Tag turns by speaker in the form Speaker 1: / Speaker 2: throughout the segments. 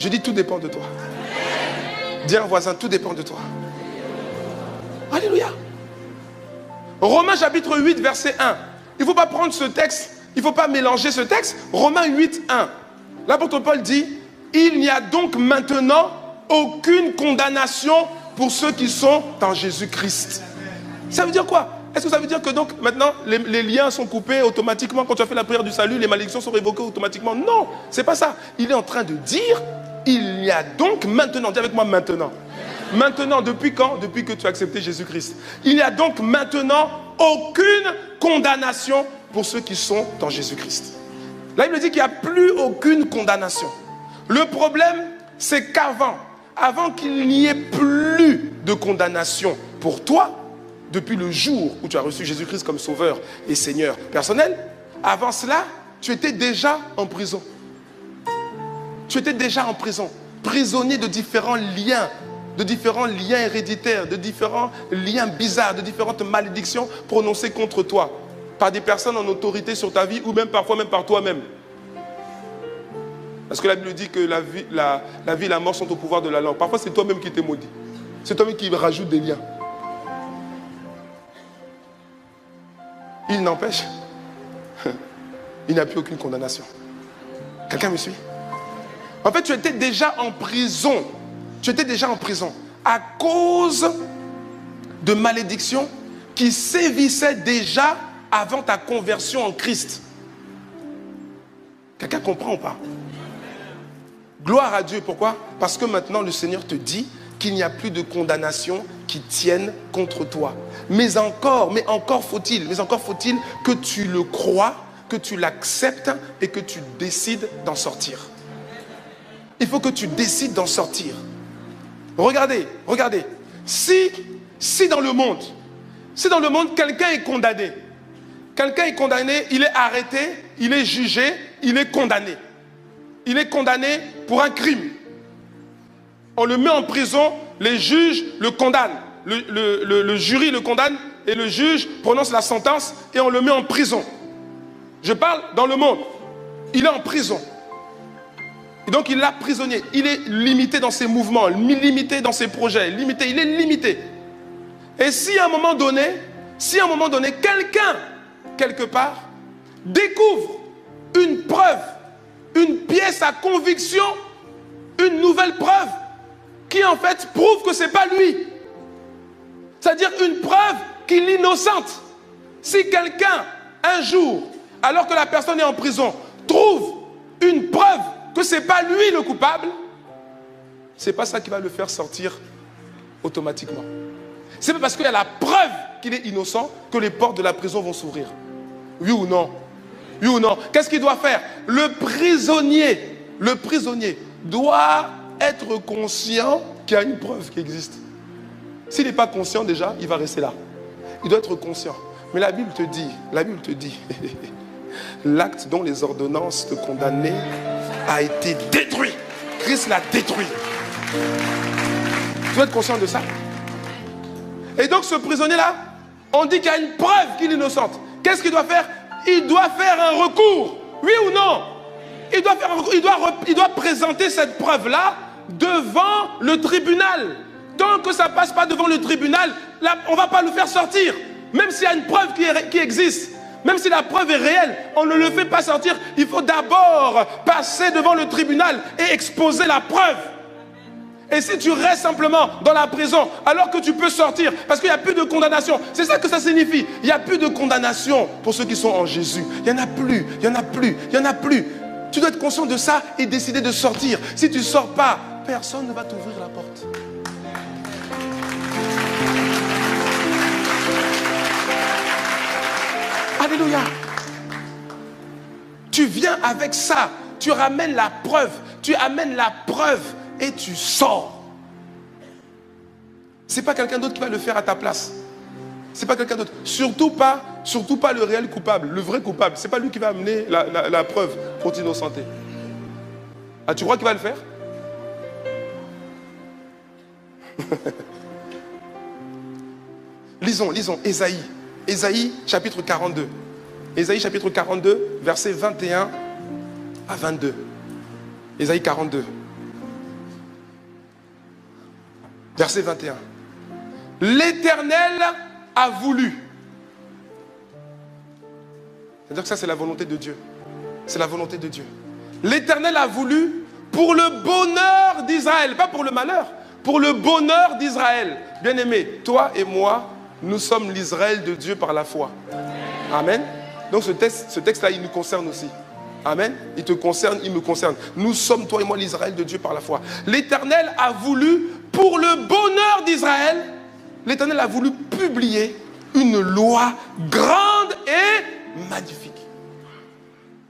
Speaker 1: Je dis tout dépend de toi. Dis à un voisin, tout dépend de toi. Alléluia. Romains chapitre 8, verset 1. Il ne faut pas prendre ce texte, il ne faut pas mélanger ce texte. Romains 8, 1. L'apôtre Paul dit, il n'y a donc maintenant aucune condamnation pour ceux qui sont en Jésus-Christ. Ça veut dire quoi? Est-ce que ça veut dire que donc maintenant les liens sont coupés automatiquement quand tu as fait la prière du salut, les malédictions sont révoquées automatiquement? Non, c'est pas ça. Il est en train de dire, il y a donc maintenant, dis avec moi maintenant. Maintenant, depuis quand? Depuis que tu as accepté Jésus-Christ. Il n'y a donc maintenant aucune condamnation pour ceux qui sont en Jésus-Christ. Là, il me dit qu'il n'y a plus aucune condamnation. Le problème, c'est avant qu'il n'y ait plus de condamnation pour toi, depuis le jour où tu as reçu Jésus-Christ comme sauveur et Seigneur personnel, avant cela, tu étais déjà en prison. Tu étais déjà en prison, prisonnier de différents liens héréditaires, de différents liens bizarres, de différentes malédictions prononcées contre toi, par des personnes en autorité sur ta vie, ou même parfois même par toi-même. Parce que la Bible dit que la vie et la mort sont au pouvoir de la langue. Parfois, c'est toi-même qui t'es maudit. C'est toi-même qui rajoute des liens. Il n'empêche, il n'y a plus aucune condamnation. Quelqu'un me suit? En fait, tu étais déjà en prison. Tu étais déjà en prison à cause de malédictions qui sévissaient déjà avant ta conversion en Christ. Quelqu'un comprend ou pas? Gloire à Dieu. Pourquoi? Parce que maintenant le Seigneur te dit qu'il n'y a plus de condamnation qui tienne contre toi. Mais encore faut-il que tu le crois, que tu l'acceptes et que tu décides d'en sortir. Il faut que tu décides d'en sortir. Regardez. Si dans le monde, quelqu'un est condamné, il est arrêté, il est jugé, il est condamné. Il est condamné pour un crime. On le met en prison, les juges le condamnent. Le jury le condamne et le juge prononce la sentence et on le met en prison. Je parle dans le monde. Il est en prison. Et donc il est là prisonnier. Il est limité dans ses mouvements, limité dans ses projets, il est limité. Et si à un moment donné, quelqu'un, quelque part, découvre une preuve, une pièce à conviction, une nouvelle preuve, qui en fait prouve que ce n'est pas lui. C'est-à-dire une preuve qu'il est innocente. Si quelqu'un, un jour, alors que la personne est en prison, trouve une preuve que ce n'est pas lui le coupable, ce n'est pas ça qui va le faire sortir automatiquement. C'est pas parce qu'il y a la preuve qu'il est innocent que les portes de la prison vont s'ouvrir. Oui ou non? Oui ou non? Qu'est-ce qu'il doit faire? Le prisonnier doit être conscient qu'il y a une preuve qui existe. S'il n'est pas conscient déjà, il va rester là. Il doit être conscient. Mais la Bible te dit, l'acte dont les ordonnances te condamnaient a été détruit. Christ l'a détruit. Tu dois être conscient de ça. Et donc ce prisonnier-là, on dit qu'il y a une preuve qu'il est innocent. Qu'est-ce qu'il doit faire? Il doit faire un recours. Oui ou non? Il doit faire un recours. Il doit présenter cette preuve-là devant le tribunal. Tant que ça ne passe pas devant le tribunal, là, on ne va pas le faire sortir. Même s'il y a une preuve qui existe. Même si la preuve est réelle, on ne le fait pas sortir. Il faut d'abord passer devant le tribunal et exposer la preuve. Et si tu restes simplement dans la prison, alors que tu peux sortir, parce qu'il n'y a plus de condamnation, c'est ça que ça signifie. Il n'y a plus de condamnation pour ceux qui sont en Jésus. Il n'y en a plus, il n'y en a plus, il n'y en a plus. Tu dois être conscient de ça et décider de sortir. Si tu ne sors pas, personne ne va t'ouvrir la porte. Alléluia. Tu viens avec ça, tu ramènes la preuve et tu sors. C'est pas quelqu'un d'autre qui va le faire à ta place. C'est pas quelqu'un d'autre. Surtout pas le réel coupable, le vrai coupable. C'est pas lui qui va amener la preuve pour t'innocenter. Ah, tu crois qu'il va le faire? Lisons Ésaïe. Ésaïe chapitre 42. Ésaïe chapitre 42, versets 21 à 22. Ésaïe 42. Verset 21. L'Éternel a voulu. C'est-à-dire que ça, c'est la volonté de Dieu. C'est la volonté de Dieu. L'Éternel a voulu pour le bonheur d'Israël, pas pour le malheur, pour le bonheur d'Israël. Bien-aimé, toi et moi, nous sommes l'Israël de Dieu par la foi. Amen. Donc ce texte-là, il nous concerne aussi. Amen. Il te concerne, il me concerne. Nous sommes, toi et moi, l'Israël de Dieu par la foi. L'Éternel a voulu, pour le bonheur d'Israël, l'Éternel a voulu publier une loi grande et magnifique.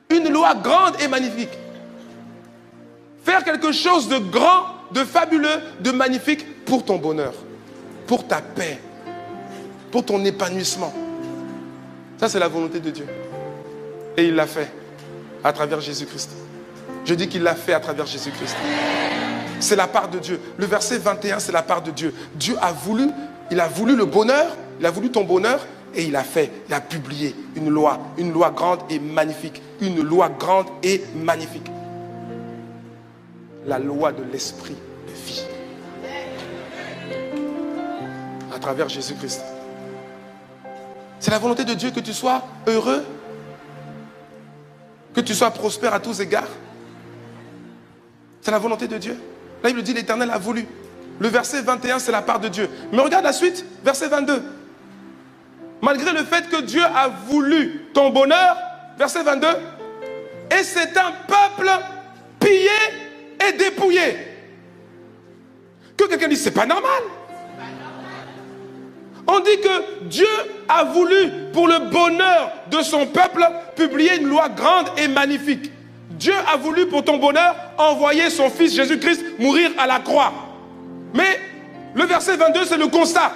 Speaker 1: Une loi grande et magnifique. Faire quelque chose de grand, de fabuleux, de magnifique pour ton bonheur, pour ta paix, pour ton épanouissement. Ça, c'est la volonté de Dieu. Et il l'a fait à travers Jésus-Christ. Je dis qu'il l'a fait à travers Jésus-Christ. C'est la part de Dieu. Le verset 21, c'est la part de Dieu. Dieu a voulu, il a voulu le bonheur, il a voulu ton bonheur, et il a fait, il a publié une loi grande et magnifique. Une loi grande et magnifique. La loi de l'esprit de vie. À travers Jésus-Christ. C'est la volonté de Dieu que tu sois heureux, que tu sois prospère à tous égards. C'est la volonté de Dieu. Là, il le dit, l'Éternel a voulu. Le verset 21, c'est la part de Dieu. Mais regarde la suite, verset 22. Malgré le fait que Dieu a voulu ton bonheur, verset 22, et c'est un peuple pillé et dépouillé. Que quelqu'un dise, c'est pas normal. On dit que Dieu a voulu, pour le bonheur de son peuple, publier une loi grande et magnifique. Dieu a voulu, pour ton bonheur, envoyer son fils Jésus-Christ mourir à la croix. Mais le verset 22, c'est le constat.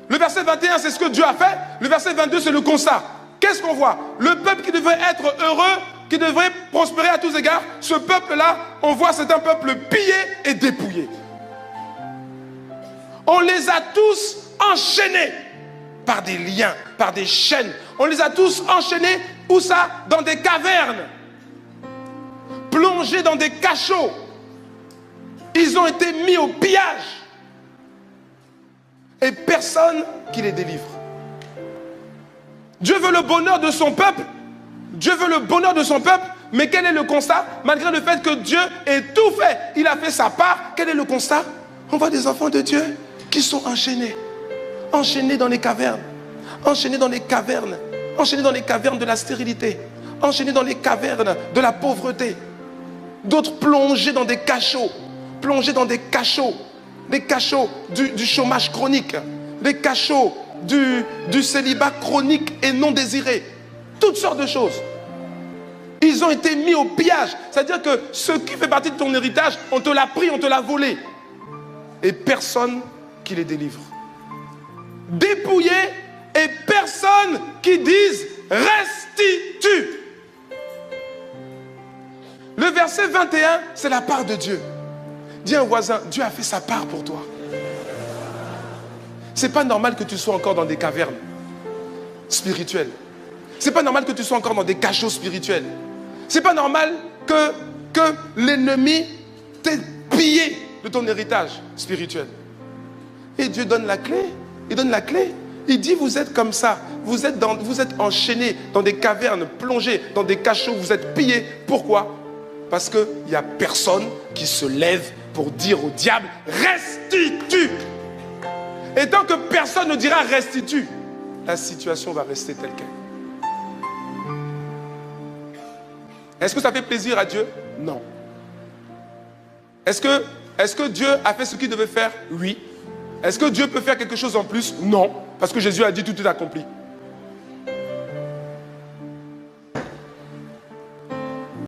Speaker 1: Le verset 21, c'est ce que Dieu a fait. Le verset 22, c'est le constat. Qu'est-ce qu'on voit? Le peuple qui devrait être heureux, qui devrait prospérer à tous égards, ce peuple-là, on voit, c'est un peuple pillé et dépouillé. On les a tous enchaînés par des liens, par des chaînes. On les a tous enchaînés, où ça? Dans des cavernes. Plongés dans des cachots. Ils ont été mis au pillage. Et personne qui les délivre. Dieu veut le bonheur de son peuple. Dieu veut le bonheur de son peuple. Mais quel est le constat? Malgré le fait que Dieu ait tout fait, il a fait sa part. Quel est le constat? On voit des enfants de Dieu qui sont enchaînés. Enchaînés dans les cavernes. Enchaînés dans les cavernes. Enchaînés dans les cavernes de la stérilité. Enchaînés dans les cavernes de la pauvreté. D'autres plongés dans des cachots. Plongés dans des cachots. Des cachots du chômage chronique, des cachots du célibat chronique et non désiré. Toutes sortes de choses. Ils ont été mis au pillage. C'est-à-dire que ce qui fait partie de ton héritage, on te l'a pris, on te l'a volé. Et personne qui les délivre. Dépouillés et personne qui dise restitue. Le verset 21, c'est la part de Dieu. Dis à un voisin, Dieu a fait sa part pour toi. C'est pas normal que tu sois encore dans des cavernes spirituelles. C'est pas normal que tu sois encore dans des cachots spirituels. C'est pas normal que l'ennemi t'ait pillé de ton héritage spirituel. Et Dieu donne la clé. Il donne la clé. Il dit, vous êtes comme ça. Vous êtes enchaînés dans des cavernes, plongés dans des cachots. Vous êtes pillés. Pourquoi? Parce qu'il n'y a personne qui se lève pour dire au diable, restitue. Et tant que personne ne dira restitue, la situation va rester telle qu'elle. Est-ce que ça fait plaisir à Dieu? Non. Est-ce que Dieu a fait ce qu'il devait faire? Oui. Est-ce que Dieu peut faire quelque chose en plus? Non. Parce que Jésus a dit tout est accompli.